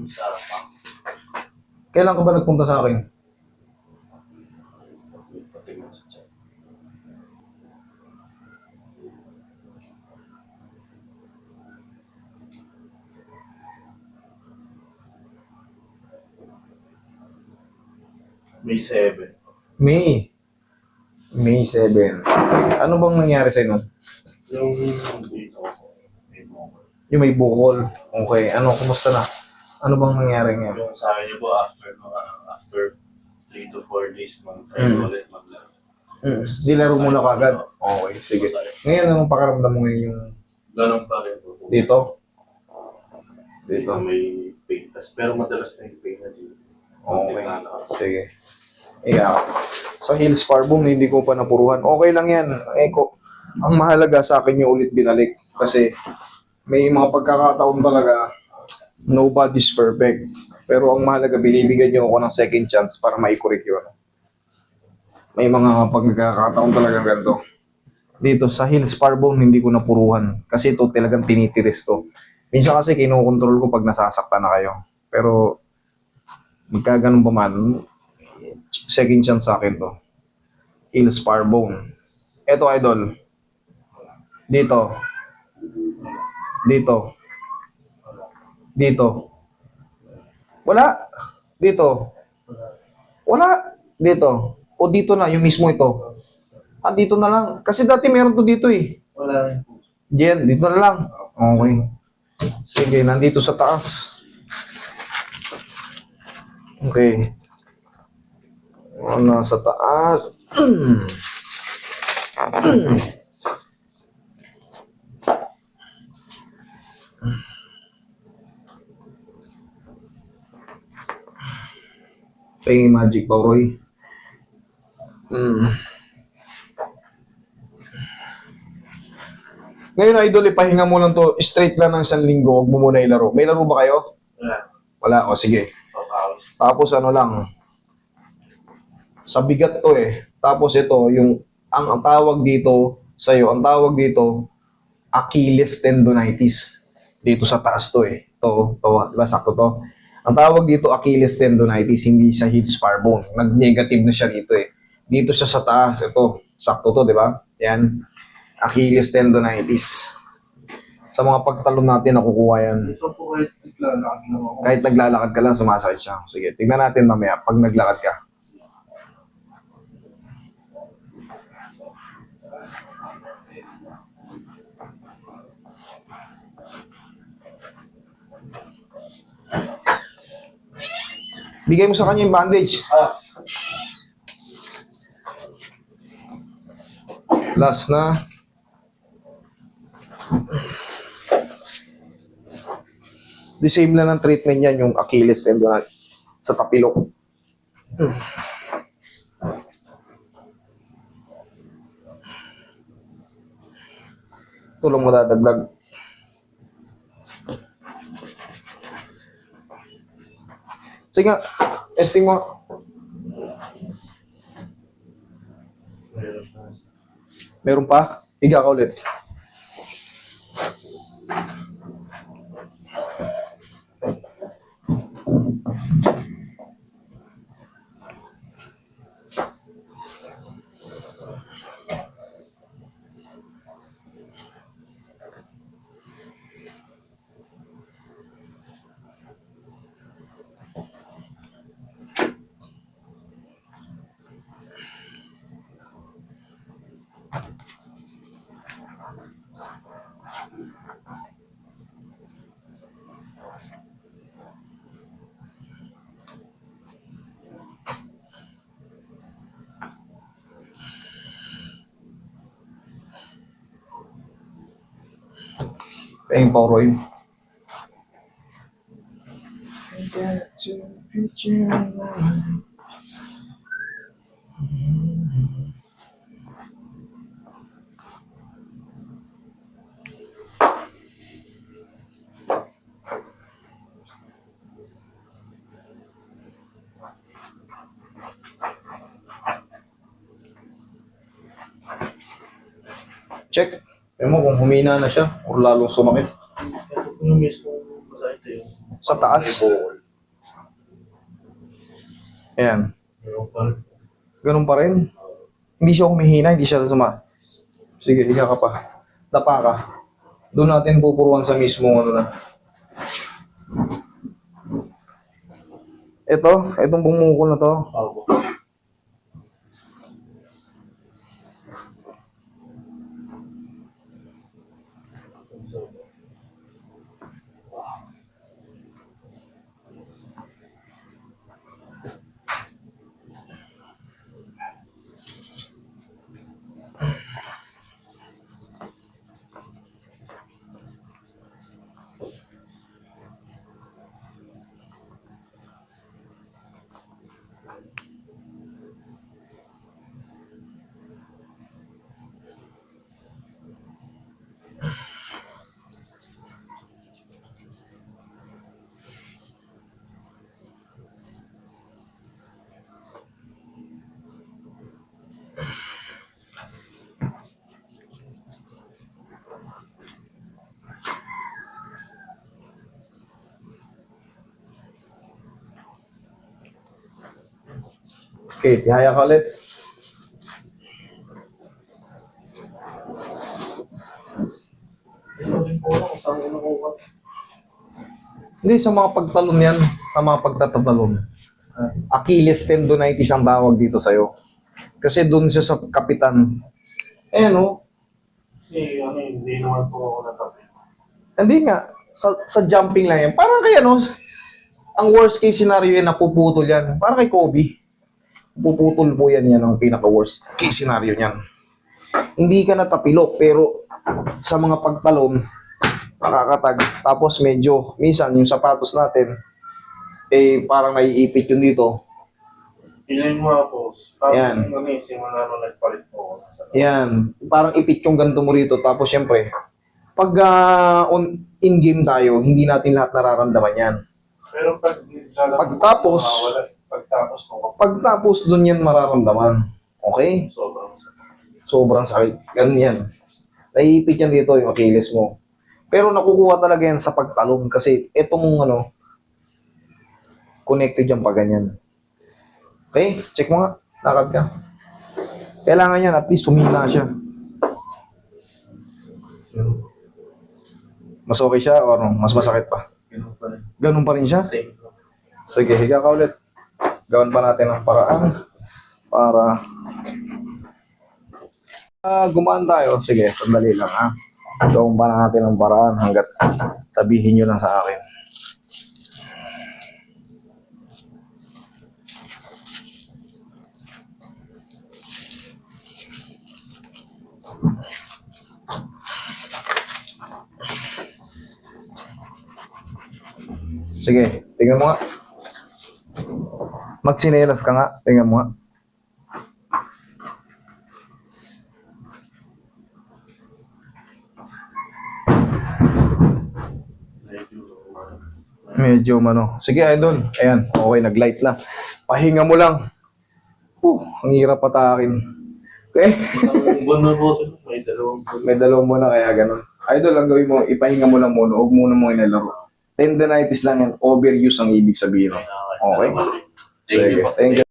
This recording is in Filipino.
Sarap pa. Kailan ka ba nagpunta sa akin? Patingin sa chat. May 7. May. May 7. Ano bang nangyari sa'yo nun? Yung dito ko, may bukol. Yung may bukol. Okay. Ano, kumusta na? Ano bang nangyari ngayon? Yung sa akin po, after 3 to 4 days, mag-try ulit maglaro. Dilaro mo na kagad? Okay, sige. Ngayon, anong pakaramdam mo ngayon yung Ganun pa rin po. dito? Dito may pain test. Pero madalas na yung pain na dito. Okay. Sige. Yeah. Sa heel spar boom, hindi ko pa napuruhan. Okay lang yan. Ang mahalaga sa akin yung ulit binalik. Kasi may mga pagkakataon talaga, nobody's perfect. Pero ang mahalaga, binibigyan niyo ako ng second chance para ma-correct yun. May mga pagkakataon talaga ganito. Dito sa heel spar bone, hindi ko napuruhan. Kasi ito talagang tinitiris to. Minsan kasi kinokontrol ko pag nasasaktan na kayo. Pero magka ganun pa man, second chance sa akin to. Heel spar bone. Ito idol. Dito. Dito. Dito. Wala. Dito. Wala. Dito. O dito na, yung mismo ito. Ah, dito na lang. Kasi dati meron to dito eh. Wala rin po. Jen, dito na lang. Okay. Sige, nandito sa taas. Okay. Nasa taas. Pay magic pa, Roy. Ngayon, idol, ipahinga mo lang to. Straight lang ng 1 linggo. Huwag mo muna ilaro. May laro ba kayo? Wala. Wala. O, sige. Papawis. Tapos ano lang. Sa bigat to eh. Tapos ito, ang tawag dito sa'yo, ang tawag dito, Achilles tendonitis. Dito sa taas to eh. To, diba? Sakto to. Ang tawag dito, Achilles tendonitis, hindi sa heel spar bone. Nag-negative na siya dito eh. Dito siya sa taas. Ito, sakto to, di ba? Yan. Achilles tendonitis. Sa mga pagtalon natin, nakukuha yan. So po kahit naglalakad lang ako. Kahit naglalakad ka lang, sumasakit siya. Sige, tignan natin mamaya pag naglakad ka. Bigay mo sa kanya yung bandage. Last na. The same lang ng treatment yan, yung Achilles tendon sa tapilok. Tulong mo dadagdag. Sige nga, testing mo. Meron pa? Higa ka ulit. Pahing pa, Roy. Check. Tignan mo kung humina na siya o lalong sumakit. Ito po yung mismo masakit yung Sa taas. Ayan. Ganun pa rin. Hindi siya humihina, hindi siya suma. Sige, higa ka pa. Dapa ka. Doon natin pupuruan sa mismo ano na. Itong bumukol na to. Okay, tihaya ka ulit. Hindi, sa mga pagtalon yan. Sa mga pagtatatalon. Achilles tendonitis ang tawag dito sa'yo. Kasi doon siya sa kapitan. No? Kasi hindi naman po ako natabi. Hindi nga. Sa jumping lang yan. Parang kay ang worst case scenario yan, napuputol yan. Parang kay Kobe. Puputol po yan ang pinaka-worst case scenario niyan. Hindi ka natapilok, pero sa mga pagtalon, nakakatag. Tapos medyo, minsan yung sapatos natin, parang naiipit yun dito. Pilayin mo ako. Yan. Simula nung nagpalit po ako. Yan. Parang ipit yung ganito mo rito. Tapos syempre, pag in-game tayo, hindi natin lahat nararamdaman yan. Pero pagtapos doon yan mararamdaman. Okay? Sobrang sakit. Ganun yan. Naiipit yan dito yung Achilles mo. Pero nakukuha talaga yan sa pagtalon kasi itong connected yan pa ganyan. Okay? Check mo nga. Lakad ka. Kailangan yan at least humina siya. Mas okay siya o mas masakit pa? Ganun pa rin siya? Sige, higa ka ulit. Gawin pa natin ang paraan para gumaan tayo. Sige, sandali lang ha. Gawin pa natin ang paraan hanggat sabihin nyo lang sa akin. Sige, tingnan mo nga. Magsinelas ka nga. Tingnan mo nga. Medyo Sige, idol. Ayan, okay, nag-light na. Pahinga mo lang. Ang hirap patakin. Okay? May dalawang buwan na kaya ganun. Idol, ang gawin mo, ipahinga mo lang muna. Huwag muna mo inalaro. Tendinitis lang yan. Overuse ang ibig sabihin. Okay? Sige, thank you.